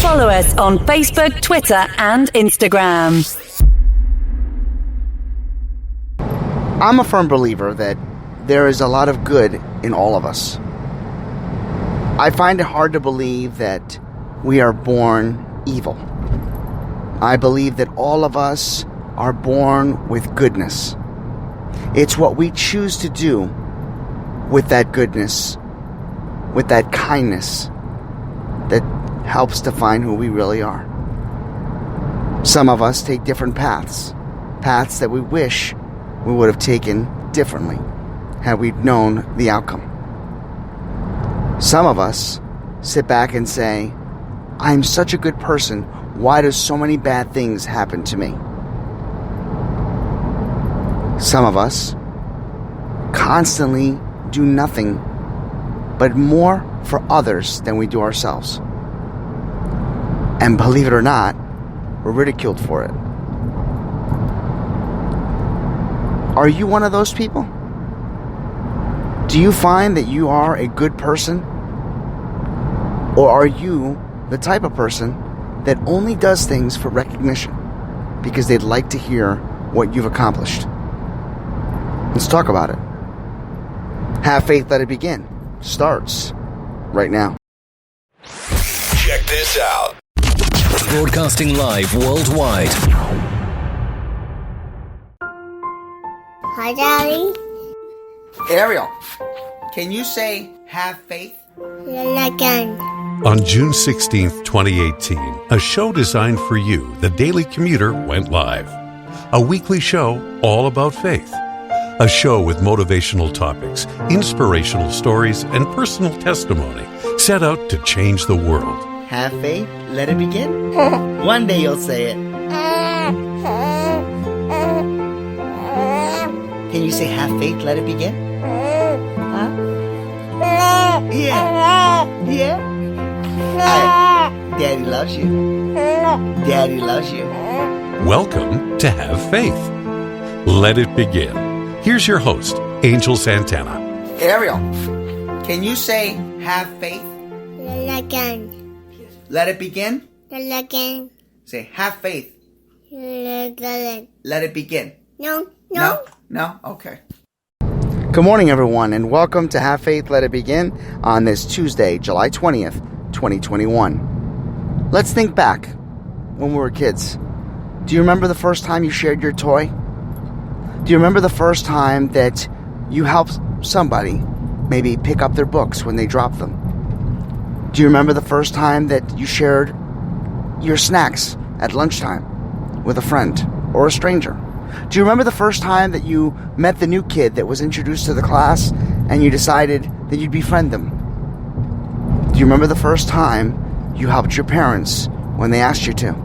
Follow us on Facebook, Twitter, and Instagram. I'm a firm believer that there is a lot of good in all of us. I find it hard to believe that we are born evil. I believe that all of us are born with goodness. It's what we choose to do with that goodness, with that kindness, that helps define who we really are. Some of us take different paths that we wish we would have taken differently had we known the outcome. Some of us sit back and say, I'm such a good person, why do so many bad things happen to me? Some of us constantly do nothing but more for others than we do ourselves. And believe it or not, we're ridiculed for it. Are you one of those people? Do you find that you are a good person? Or are you the type of person that only does things for recognition because they'd like to hear what you've accomplished? Let's talk about it. Have Faith, Let It Begin starts right now. Check this out. Broadcasting live worldwide. Hi, Daddy. Ariel, can you say have faith? Again. On June 16th, 2018, a show designed for you, The Daily Commuter, went live. A weekly show all about faith. A show with motivational topics, inspirational stories, and personal testimony set out to change the world. Have faith, let it begin. One day you'll say it. Can you say have faith, let it begin? Huh? Yeah. Yeah? Daddy loves you. Daddy loves you. Welcome to Have Faith. Let it begin. Here's your host, Angel Santana. Ariel, can you say have faith? Again. Let it begin. Again. Say have faith. Again. Let it begin. No. No? Okay. Good morning, everyone, and welcome to Have Faith, Let It Begin on this Tuesday, July 20th, 2021. Let's think back when we were kids. Do you remember the first time you shared your toy? Do you remember the first time that you helped somebody maybe pick up their books when they dropped them? Do you remember the first time that you shared your snacks at lunchtime with a friend or a stranger? Do you remember the first time that you met the new kid that was introduced to the class and you decided that you'd befriend them? Do you remember the first time you helped your parents when they asked you to?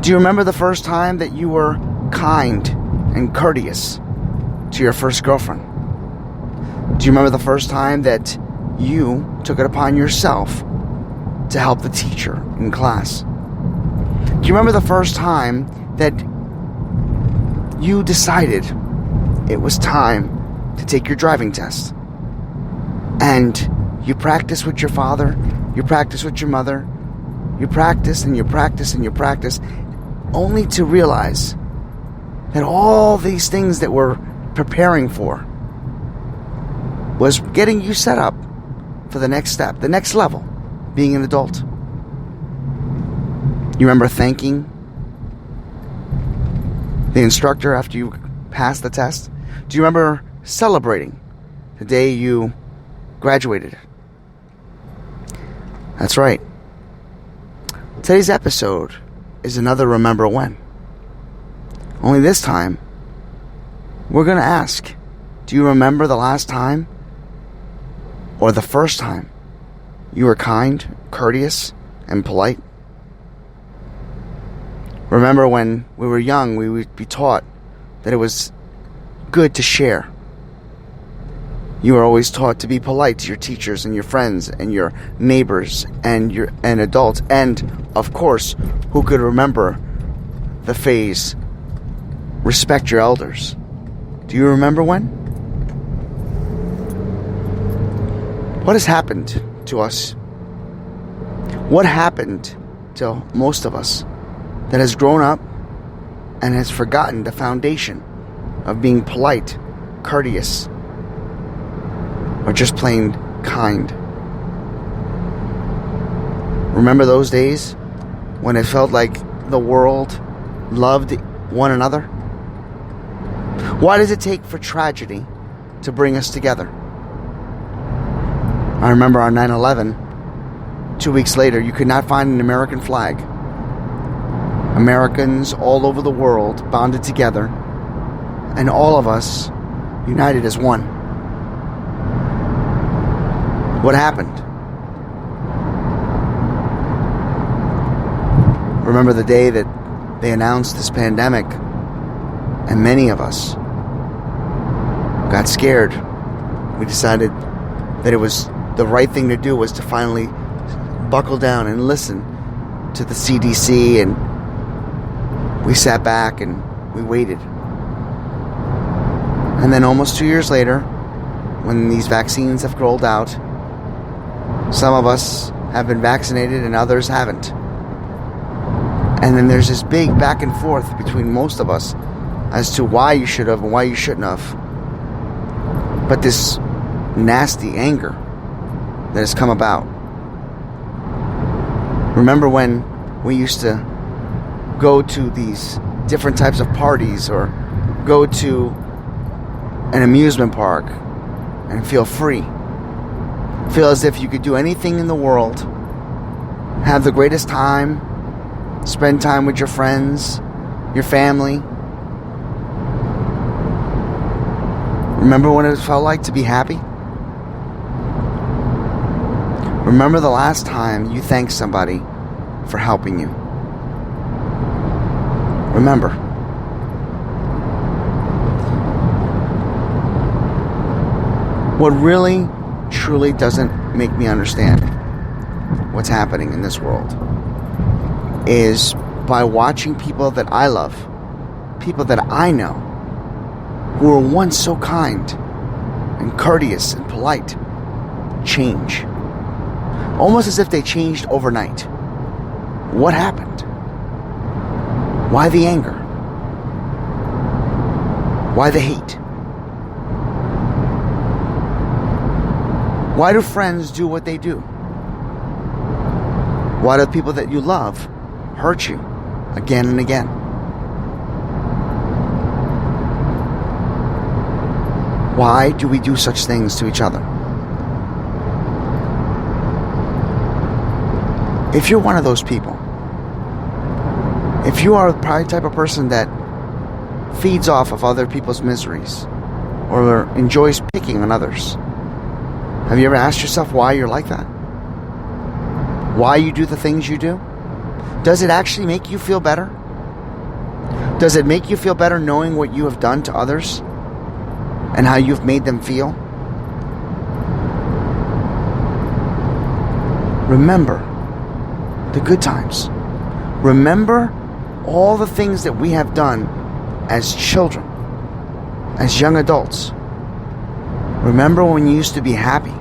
Do you remember the first time that you were kind and courteous to your first girlfriend? Do you remember the first time that you took it upon yourself to help the teacher in class? Do you remember the first time that you decided it was time to take your driving test? And you practiced with your father, you practiced with your mother, you practiced and you practiced and you practiced, only to realize that all these things that we're preparing for was getting you set up for the next step, the next level, being an adult. You remember thanking the instructor after you passed the test? Do you remember celebrating the day you graduated? That's right. Today's episode is another Remember When. Only this time, we're going to ask, do you remember the last time or the first time you were kind, courteous, and polite? Remember when we were young, we would be taught that it was good to share. You were always taught to be polite to your teachers and your friends and your neighbors and adults. And, of course, who could remember the phrase, respect your elders? Do you remember when? What has happened to us? What happened to most of us that has grown up and has forgotten the foundation of being polite, courteous, or just plain kind. Remember those days when it felt like the world loved one another? Why does it take for tragedy to bring us together? I remember on 9/11, 2 weeks later, you could not find an American flag. Americans all over the world bonded together, and all of us united as one. What happened? Remember the day that they announced this pandemic, and many of us got scared. We decided that it was the right thing to do was to finally buckle down and listen to the CDC, and we sat back and we waited. And then almost 2 years later, when these vaccines have rolled out, some of us have been vaccinated and others haven't. And then there's this big back and forth between most of us as to why you should have and why you shouldn't have. But this nasty anger that has come about. Remember when we used to go to these different types of parties or go to an amusement park and feel free? Feel as if you could do anything in the world, have the greatest time, spend time with your friends, your family. Remember what it felt like to be happy? Remember the last time you thanked somebody for helping you. Remember. What really, truly doesn't make me understand what's happening in this world is by watching people that I love, people that I know, who were once so kind and courteous and polite, change. Almost as if they changed overnight. What happened? Why the anger? Why the hate? Why do friends do what they do? Why do people that you love hurt you again and again? Why do we do such things to each other? If you're one of those people, if you are the type of person that feeds off of other people's miseries or enjoys picking on others, have you ever asked yourself why you're like that? Why you do the things you do? Does it actually make you feel better? Does it make you feel better knowing what you have done to others and how you've made them feel? Remember the good times. Remember all the things that we have done as children, as young adults. Remember when you used to be happy.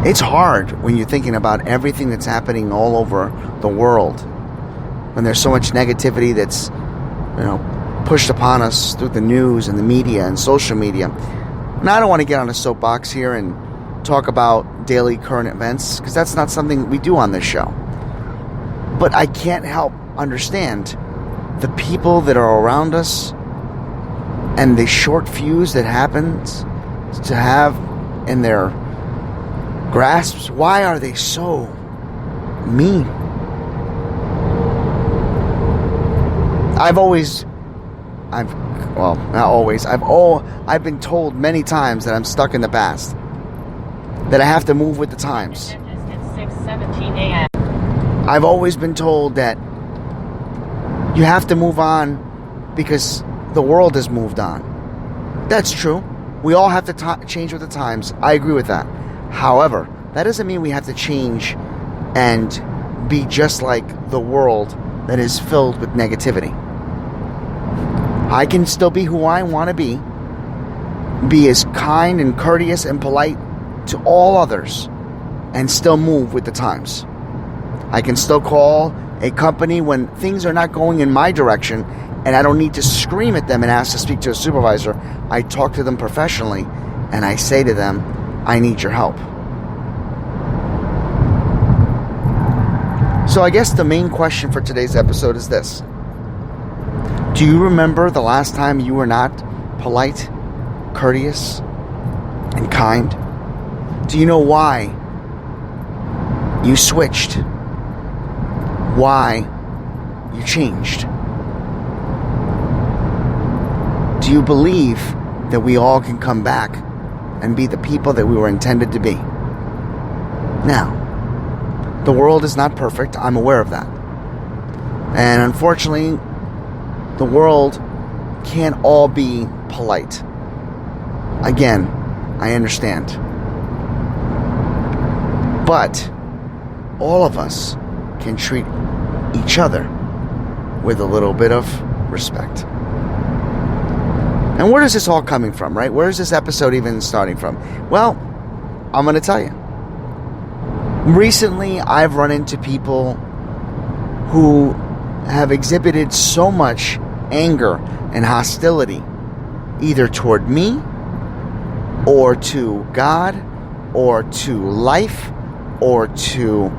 It's hard when you're thinking about everything that's happening all over the world, when there's so much negativity that's, pushed upon us through the news and the media and social media. And I don't want to get on a soapbox here and talk about daily current events, because that's not something we do on this show. But I can't help understand the people that are around us and the short fuse that happens to have in their grasps. Why are they so mean? I've been told many times that I'm stuck in the past, that I have to move with the times. I've always been told that you have to move on because the world has moved on. That's true. We all have to change with the times. I agree with that. However, that doesn't mean we have to change and be just like the world that is filled with negativity. I can still be who I want to be as kind and courteous and polite to all others and still move with the times. I can still call a company when things are not going in my direction, and I don't need to scream at them and ask to speak to a supervisor. I talk to them professionally, and I say to them, I need your help. So I guess the main question for today's episode is this. Do you remember the last time you were not polite, courteous, and kind? Do you know why you switched? Why you changed? Do you believe that we all can come back and be the people that we were intended to be? Now, the world is not perfect. I'm aware of that. And unfortunately, the world can't all be polite. Again, I understand. But all of us can treat each other with a little bit of respect. And where is this all coming from, right? Where is this episode even starting from? Well, I'm going to tell you. Recently, I've run into people who have exhibited so much anger and hostility, either toward me, or to God, or to life, or to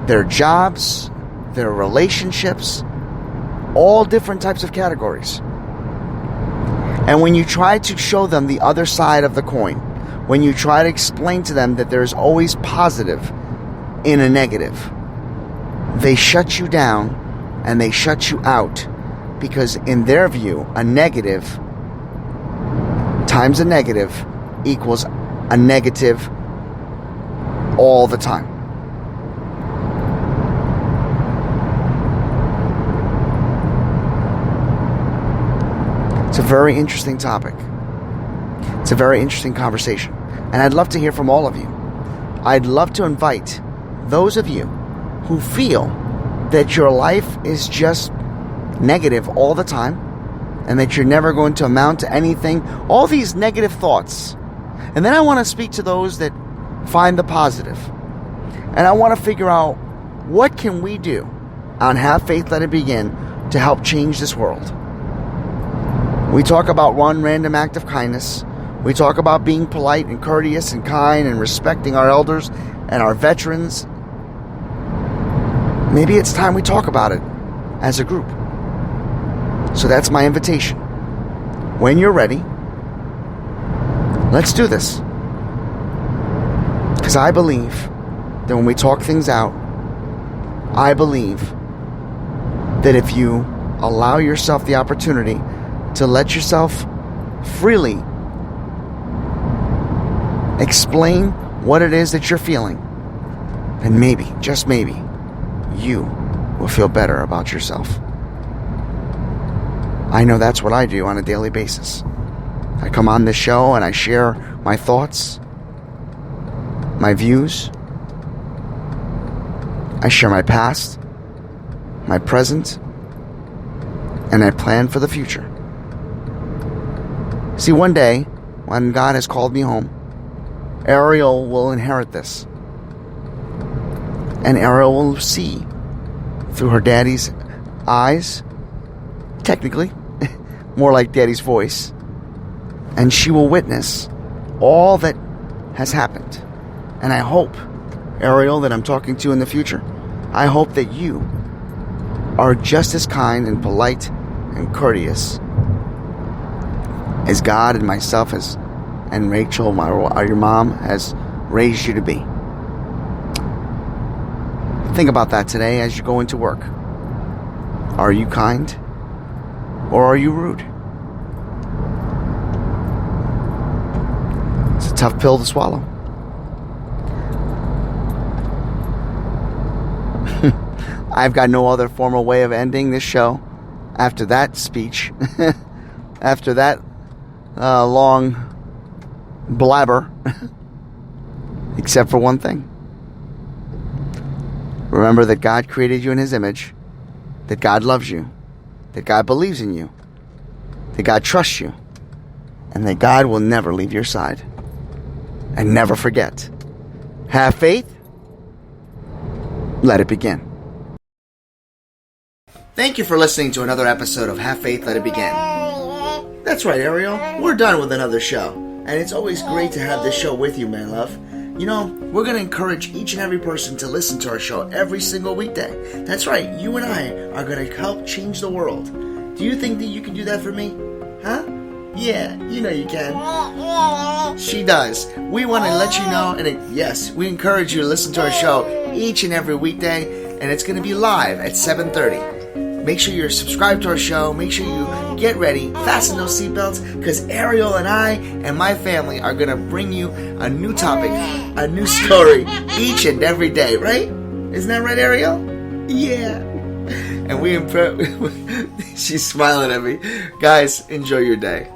their jobs, their relationships, all different types of categories. And when you try to show them the other side of the coin, when you try to explain to them that there's always positive in a negative, they shut you down and they shut you out, because in their view, a negative times a negative equals a negative all the time. It's a very interesting topic. It's a very interesting conversation. And I'd love to hear from all of you. I'd love to invite those of you who feel that your life is just negative all the time and that you're never going to amount to anything, all these negative thoughts. And then I want to speak to those that find the positive. And I want to figure out, what can we do on Have Faith, Let It Begin to help change this world? We talk about one random act of kindness. We talk about being polite and courteous and kind and respecting our elders and our veterans. Maybe it's time we talk about it as a group. So that's my invitation. When you're ready, let's do this. Because I believe that when we talk things out, I believe that if you allow yourself the opportunity to let yourself freely explain what it is that you're feeling, and maybe, just maybe, you will feel better about yourself. I know that's what I do on a daily basis. I come on this show and I share my thoughts, my views. I share my past, my present, and I plan for the future. See, one day, when God has called me home, Ariel will inherit this. And Ariel will see through her daddy's eyes, technically, more like daddy's voice, and she will witness all that has happened. And I hope, Ariel, that I'm talking to in the future, I hope that you are just as kind and polite and courteous as God and myself and Rachel, your mom, has raised you to be. Think about that today as you go into work. Are you kind or are you rude? It's a tough pill to swallow. I've got no other formal way of ending this show after that speech, after that long blabber, except for one thing. Remember that God created you in His image, that God loves you, that God believes in you, that God trusts you, and that God will never leave your side. And never forget, have faith, let it begin. Thank you for listening to another episode of Have Faith, Let It Begin. That's right, Ariel. We're done with another show. And it's always great to have this show with you, my love. You know, we're going to encourage each and every person to listen to our show every single weekday. That's right, you and I are going to help change the world. Do you think that you can do that for me? Huh? Yeah, you know you can. She does. We want to let you know, and yes, we encourage you to listen to our show each and every weekday, and it's going to be live at 7:30. Make sure you're subscribed to our show. Make sure you get ready, fasten those seatbelts, because Ariel and I and my family are going to bring you a new topic, a new story each and every day, right? Isn't that right, Ariel? Yeah. And she's smiling at me. Guys, enjoy your day.